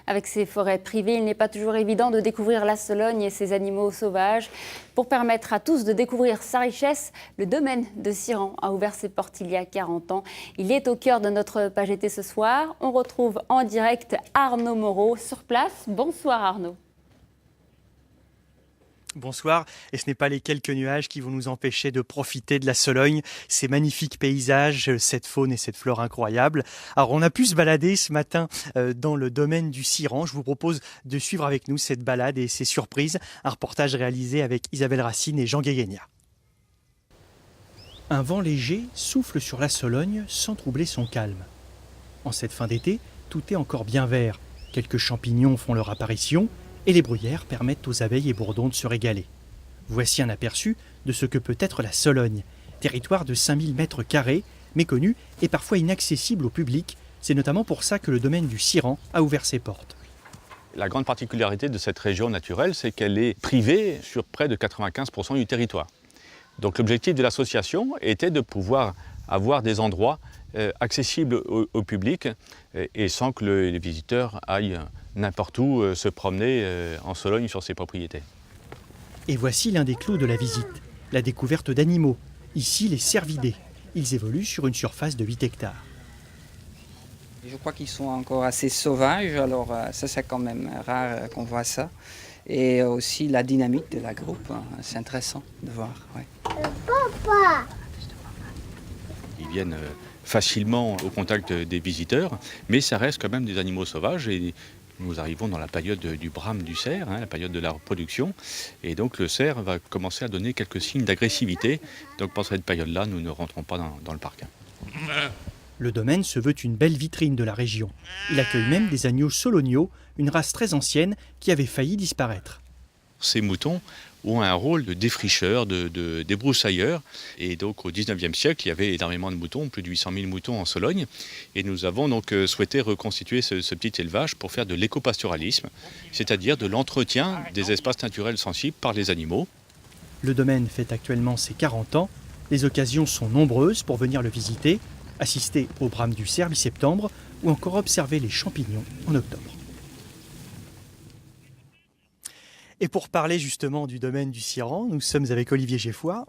Avec ces forêts privées, il n'est pas toujours évident de découvrir la Sologne et ses animaux sauvages. Pour permettre à tous de découvrir sa richesse, le domaine de Siran a ouvert ses portes il y a 40 ans. Il est au cœur de notre page été ce soir. On retrouve en direct Arnaud Moreau sur place. Bonsoir Arnaud. Bonsoir, et ce n'est pas les quelques nuages qui vont nous empêcher de profiter de la Sologne, ces magnifiques paysages, cette faune et cette flore incroyables. Alors on a pu se balader ce matin dans le domaine du Siran. Je vous propose de suivre avec nous cette balade et ces surprises. Un reportage réalisé avec Isabelle Racine et Jean Guéguenia. Un vent léger souffle sur la Sologne sans troubler son calme. En cette fin d'été, tout est encore bien vert. Quelques champignons font leur apparition et les bruyères permettent aux abeilles et bourdons de se régaler. Voici un aperçu de ce que peut être la Sologne, territoire de 5000 mètres carrés, méconnu et parfois inaccessible au public. C'est notamment pour ça que le domaine du Siran a ouvert ses portes. La grande particularité de cette région naturelle, c'est qu'elle est privée sur près de 95% du territoire. Donc l'objectif de l'association était de pouvoir avoir des endroits accessibles au public et sans que les visiteurs aillent n'importe où se promener en Sologne sur ses propriétés. Et voici l'un des clous de la visite, la découverte d'animaux. Ici, les cervidés. Ils évoluent sur une surface de 8 hectares. Je crois qu'ils sont encore assez sauvages, alors ça c'est quand même rare qu'on voit ça. Et aussi la dynamique de la groupe, c'est intéressant de voir. Ouais. Papa! Ils viennent facilement au contact des visiteurs, mais ça reste quand même des animaux sauvages et nous arrivons dans la période du brame du cerf, la période de la reproduction, et donc le cerf va commencer à donner quelques signes d'agressivité. Donc pendant cette période-là, nous ne rentrons pas dans le parc. Le domaine se veut une belle vitrine de la région. Il accueille même des agneaux soloniaux, une race très ancienne qui avait failli disparaître. Ces moutons ont un rôle de défricheur, de débroussailleurs. Et donc au XIXe siècle, il y avait énormément de moutons, plus de 800 000 moutons en Sologne. Et nous avons donc souhaité reconstituer ce petit élevage pour faire de l'écopastoralisme, c'est-à-dire de l'entretien des espaces naturels sensibles par les animaux. Le domaine fête actuellement ses 40 ans. Les occasions sont nombreuses pour venir le visiter, assister au brame du cerf mi-septembre ou encore observer les champignons en octobre. Et pour parler justement du domaine du Siran, nous sommes avec Olivier Geffroy,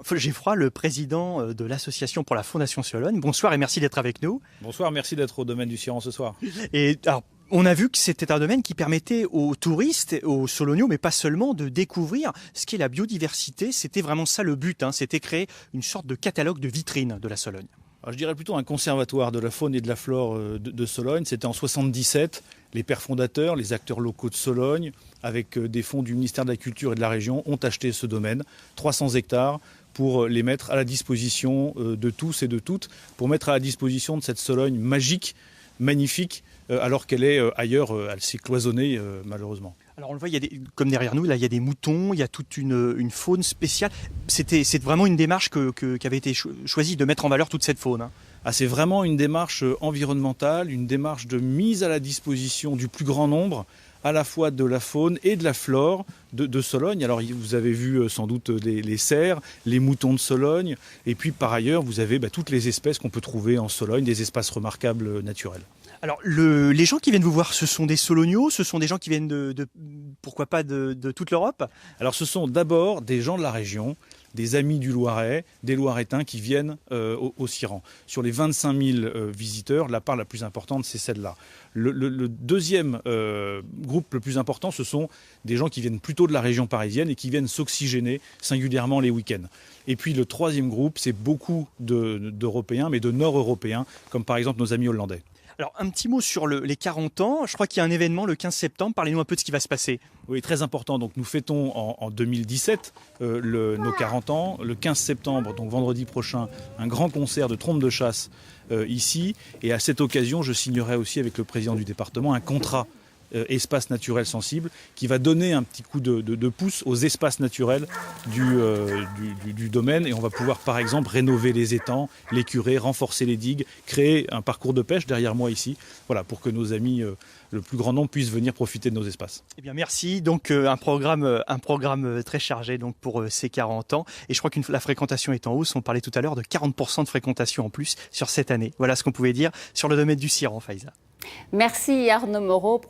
le président de l'association pour la Fondation Sologne. Bonsoir et merci d'être avec nous. Bonsoir, merci d'être au domaine du Siran ce soir. Et alors, on a vu que c'était un domaine qui permettait aux touristes, aux Soloniaux, mais pas seulement, de découvrir ce qu'est la biodiversité. C'était vraiment ça le but, c'était créer une sorte de catalogue de vitrine de la Sologne. Alors, je dirais plutôt un conservatoire de la faune et de la flore de Sologne. C'était en 77. Les pères fondateurs, les acteurs locaux de Sologne, avec des fonds du ministère de la Culture et de la région, ont acheté ce domaine, 300 hectares, pour les mettre à la disposition de tous et de toutes, pour mettre à la disposition de cette Sologne magique, magnifique, alors qu'elle est ailleurs, elle s'est cloisonnée malheureusement. Alors on le voit, comme derrière nous, là, il y a des moutons, il y a toute une faune spéciale. C'est vraiment une démarche qui avait été choisie de mettre en valeur toute cette faune. C'est vraiment une démarche environnementale, une démarche de mise à la disposition du plus grand nombre, à la fois de la faune et de la flore de Sologne. Alors vous avez vu sans doute les cerfs, les moutons de Sologne, et puis par ailleurs vous avez toutes les espèces qu'on peut trouver en Sologne, des espaces remarquables naturels. Alors, les gens qui viennent vous voir, ce sont des Soloniaux, ce sont des gens qui viennent pourquoi pas de toute l'Europe? Alors, ce sont d'abord des gens de la région, des amis du Loiret, des Loiretains qui viennent au Siran. Sur les 25 000 visiteurs, la part la plus importante, c'est celle-là. Le deuxième groupe le plus important, ce sont des gens qui viennent plutôt de la région parisienne et qui viennent s'oxygéner singulièrement les week-ends. Et puis le troisième groupe, c'est beaucoup d'Européens, mais de Nord-Européens, comme par exemple nos amis hollandais. Alors, un petit mot sur les 40 ans. Je crois qu'il y a un événement le 15 septembre. Parlez-nous un peu de ce qui va se passer. Oui, très important. Donc, nous fêtons en 2017 nos 40 ans. Le 15 septembre, donc vendredi prochain, un grand concert de trompe de chasse ici. Et à cette occasion, je signerai aussi avec le président du département un contrat espace naturel sensible qui va donner un petit coup de pouce aux espaces naturels du domaine, et on va pouvoir par exemple rénover les étangs, les curer, renforcer les digues, créer un parcours de pêche derrière moi ici, voilà, pour que nos amis, le plus grand nombre, puissent venir profiter de nos espaces. Eh bien merci, donc un programme très chargé donc pour ces 40 ans, et je crois que la fréquentation est en hausse. On parlait tout à l'heure de 40% de fréquentation en plus sur cette année. Voilà ce qu'on pouvait dire sur le domaine du Siran, Faiza. Merci Arnaud Moreau.